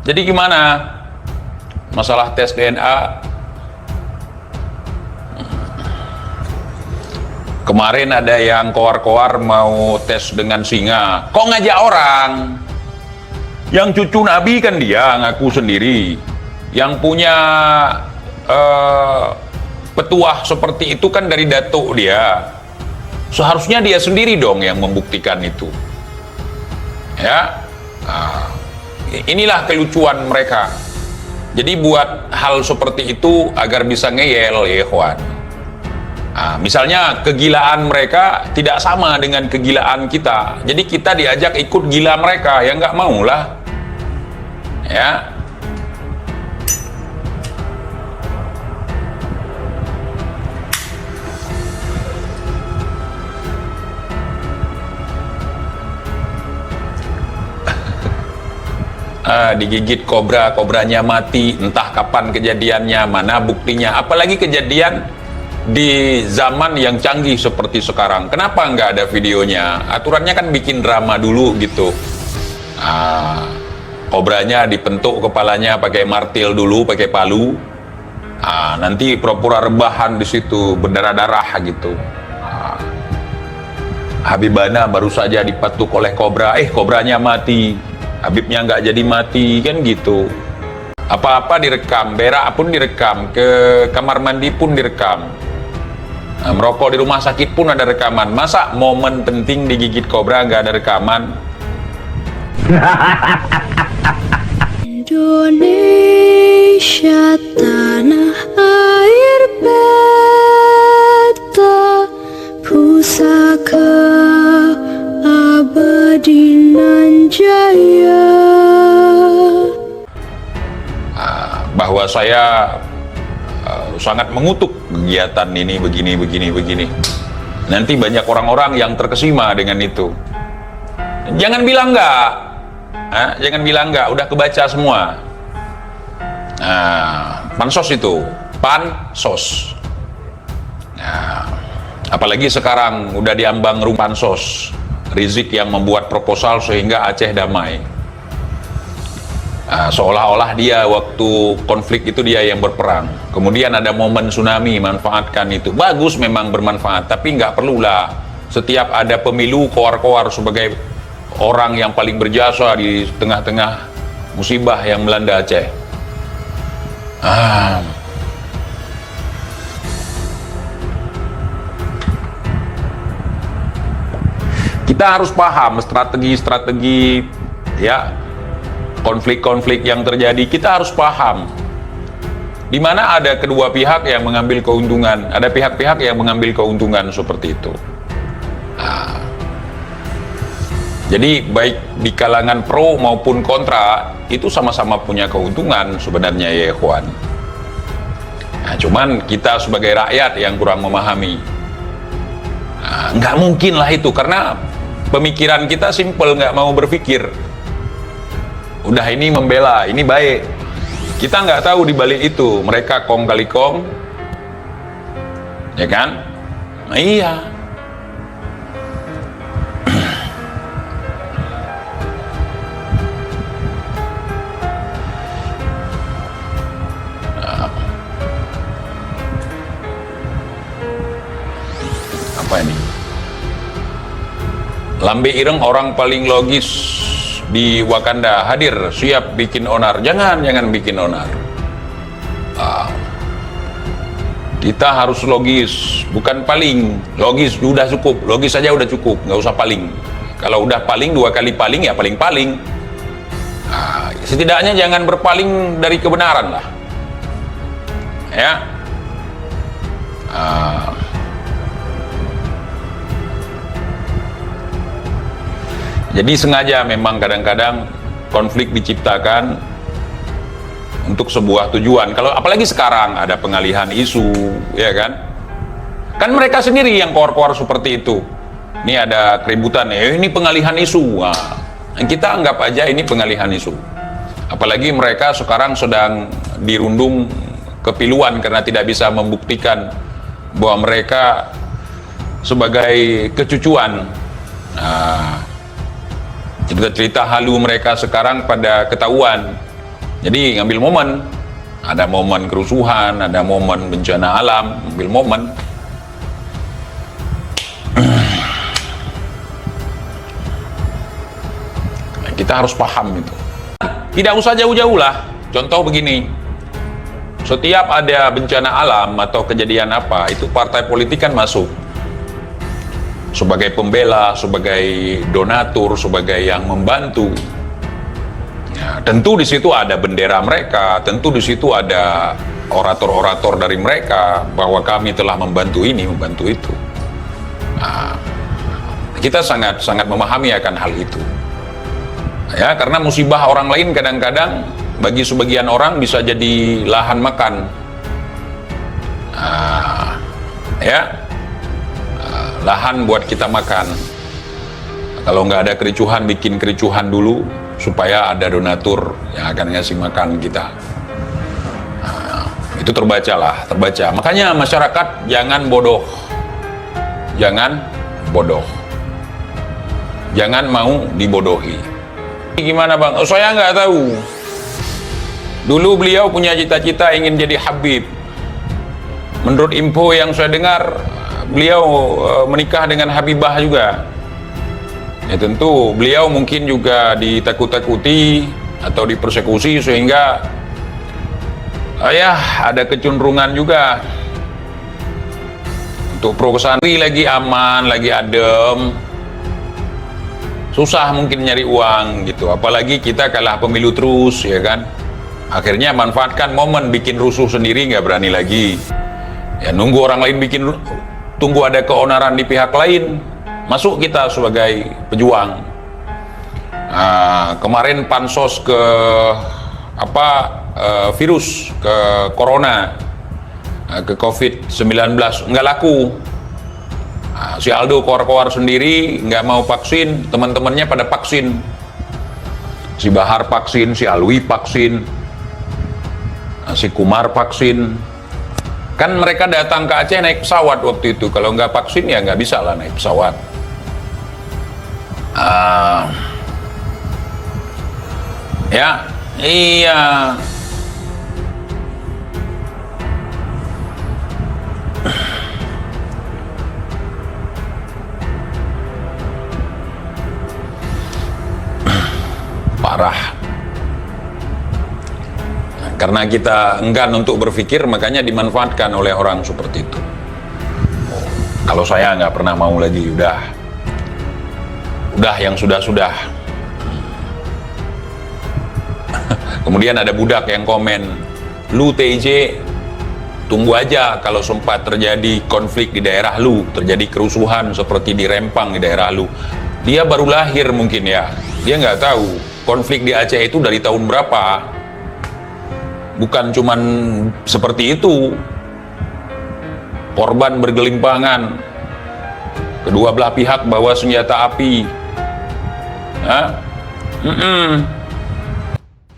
Jadi gimana masalah tes DNA? Kemarin ada yang koar-koar mau tes dengan singa. Kok ngajak orang? Yang cucu Nabi kan dia ngaku sendiri. Yang punya petuah seperti itu kan dari datuk dia. Seharusnya dia sendiri dong yang membuktikan itu. Ya, inilah kelucuan mereka. Jadi buat hal seperti itu agar bisa ngeyel ya ikhwan. Misalnya kegilaan mereka tidak sama dengan kegilaan kita, jadi kita diajak ikut gila mereka, ya nggak mau lah, ya. Digigit kobra, kobranya mati, entah kapan kejadiannya, mana buktinya, apalagi kejadian di zaman yang canggih seperti sekarang. Kenapa nggak ada videonya? Aturannya kan bikin drama dulu gitu. Kobranya dipentuk kepalanya pakai martil dulu, pakai palu. Nanti pura-pura rebahan di situ, berdarah-darah gitu. Habibana baru saja dipatuk oleh kobra, kobranya mati. Habibnya nggak jadi mati, kan gitu. Apa-apa direkam, berak pun direkam, ke kamar mandi pun direkam. Merokok di rumah sakit pun ada rekaman. Masa momen penting digigit kobra nggak ada rekaman? Indonesia tanah air beta, pusaka abadi nan jaya. Bahwa saya sangat mengutuk kegiatan ini begini. Nanti banyak orang-orang yang terkesima dengan itu. Jangan bilang enggak. Jangan bilang enggak, udah kebaca semua. Pansos itu, pansos. Apalagi sekarang udah diambang rumah pansos. Rizik yang membuat proposal sehingga Aceh damai. Seolah-olah dia waktu konflik itu dia yang berperang. Kemudian ada momen tsunami, manfaatkan itu. Bagus memang bermanfaat, tapi nggak perlulah setiap ada pemilu koar-koar sebagai orang yang paling berjasa di tengah-tengah musibah yang melanda Aceh. Kita harus paham strategi-strategi, ya, konflik-konflik yang terjadi. Kita harus paham di mana ada kedua pihak yang mengambil keuntungan, ada pihak-pihak yang mengambil keuntungan seperti itu. Jadi baik di kalangan pro maupun kontra itu sama-sama punya keuntungan sebenarnya ya ikhwan. Cuman kita sebagai rakyat yang kurang memahami. Nggak mungkin lah itu, karena pemikiran kita simpel, nggak mau berpikir. Udah ini membela, ini baik. Kita nggak tahu di balik itu mereka kong kali kong, ya kan? Iya. Apa ini? Lambe Ireng orang paling logis di Wakanda hadir, siap bikin onar. Jangan bikin onar. Kita harus logis, bukan paling. Logis udah cukup, logis saja udah cukup, nggak usah paling. Kalau udah paling, 2 kali paling ya paling-paling. Setidaknya jangan berpaling dari kebenaran lah, ya. Jadi sengaja memang kadang-kadang konflik diciptakan untuk sebuah tujuan. Kalau apalagi sekarang ada pengalihan isu, ya kan? Kan mereka sendiri yang koar-koar seperti itu. Ini ada keributan, ini pengalihan isu. Kita anggap aja ini pengalihan isu. Apalagi mereka sekarang sedang dirundung kepiluan karena tidak bisa membuktikan bahwa mereka sebagai kecucuan. Cerita-cerita halu mereka sekarang pada ketahuan. Jadi ngambil momen, ada momen kerusuhan, ada momen bencana alam, ambil momen. Kita harus paham itu. Tidak usah jauh-jauh lah. Contoh begini, setiap ada bencana alam atau kejadian apa, itu partai politik kan masuk sebagai pembela, sebagai donatur, sebagai yang membantu. Ya, tentu di situ ada bendera mereka, tentu di situ ada orator-orator dari mereka bahwa kami telah membantu ini, membantu itu. Nah, kita sangat memahami akan hal itu. Ya, karena musibah orang lain kadang-kadang bagi sebagian orang bisa jadi lahan makan. Lahan buat kita makan. Kalau nggak ada kericuhan, bikin kericuhan dulu supaya ada donatur yang akan ngasih makan kita. Itu terbaca. Makanya masyarakat jangan bodoh. Jangan mau dibodohi. Gimana bang? Oh, saya nggak tahu. Dulu beliau punya cita-cita ingin jadi Habib. Menurut info yang saya dengar, beliau menikah dengan Habibah juga. Ya tentu beliau mungkin juga ditakut-takuti atau dipersekusi sehingga ada kecenderungan juga untuk pro kesantri lagi aman, lagi adem. Susah mungkin nyari uang gitu, apalagi kita kalah pemilu terus, ya kan. Akhirnya manfaatkan momen, bikin rusuh sendiri, nggak berani lagi. Ya nunggu orang lain bikin, tunggu ada keonaran di pihak lain, masuk kita sebagai pejuang. Kemarin pansos ke virus, ke corona, ke COVID-19, nggak laku. Si Aldo keluar-keluar sendiri, nggak mau vaksin, teman-temannya pada vaksin. Si Bahar vaksin, si Alwi vaksin, si Kumar vaksin. Kan mereka datang ke Aceh naik pesawat waktu itu. Kalau nggak vaksin ya nggak bisa lah naik pesawat. Iya. Parah. Karena kita enggan untuk berpikir, makanya dimanfaatkan oleh orang seperti itu. Kalau saya nggak pernah mau lagi, udah yang sudah. Kemudian ada budak yang komen, lu TIJ tunggu aja kalau sempat terjadi konflik di daerah lu, terjadi kerusuhan seperti di Rempang di daerah lu. Dia baru lahir mungkin ya, dia nggak tahu konflik di Aceh itu dari tahun berapa. Bukan cuman seperti itu, korban bergelimpangan, kedua belah pihak bawa senjata api.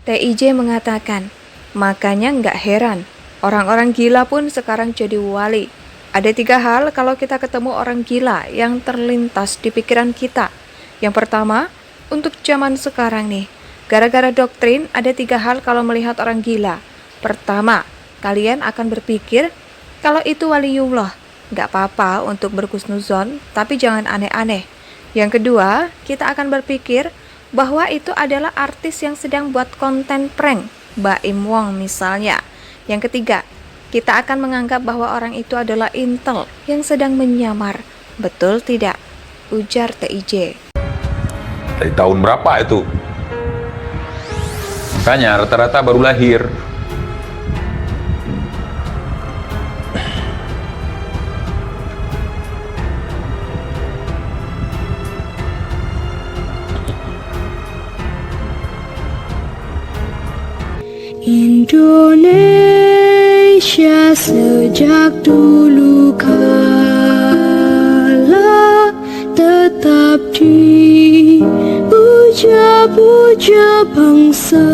TIJ mengatakan, makanya nggak heran, orang-orang gila pun sekarang jadi wali. Ada 3 hal kalau kita ketemu orang gila yang terlintas di pikiran kita. Yang pertama, untuk zaman sekarang nih, gara-gara doktrin ada 3 hal kalau melihat orang gila. Pertama, kalian akan berpikir kalau itu waliullah, nggak apa-apa untuk berhusnuzon, tapi jangan aneh-aneh. Yang kedua, kita akan berpikir bahwa itu adalah artis yang sedang buat konten prank, Baim Wong misalnya. Yang ketiga, kita akan menganggap bahwa orang itu adalah intel yang sedang menyamar. Betul tidak? Ujar TIJ. Dari tahun berapa itu? Makanya rata-rata baru lahir. Indonesia sejak dulu kala tetap dipuja-puja bangsa.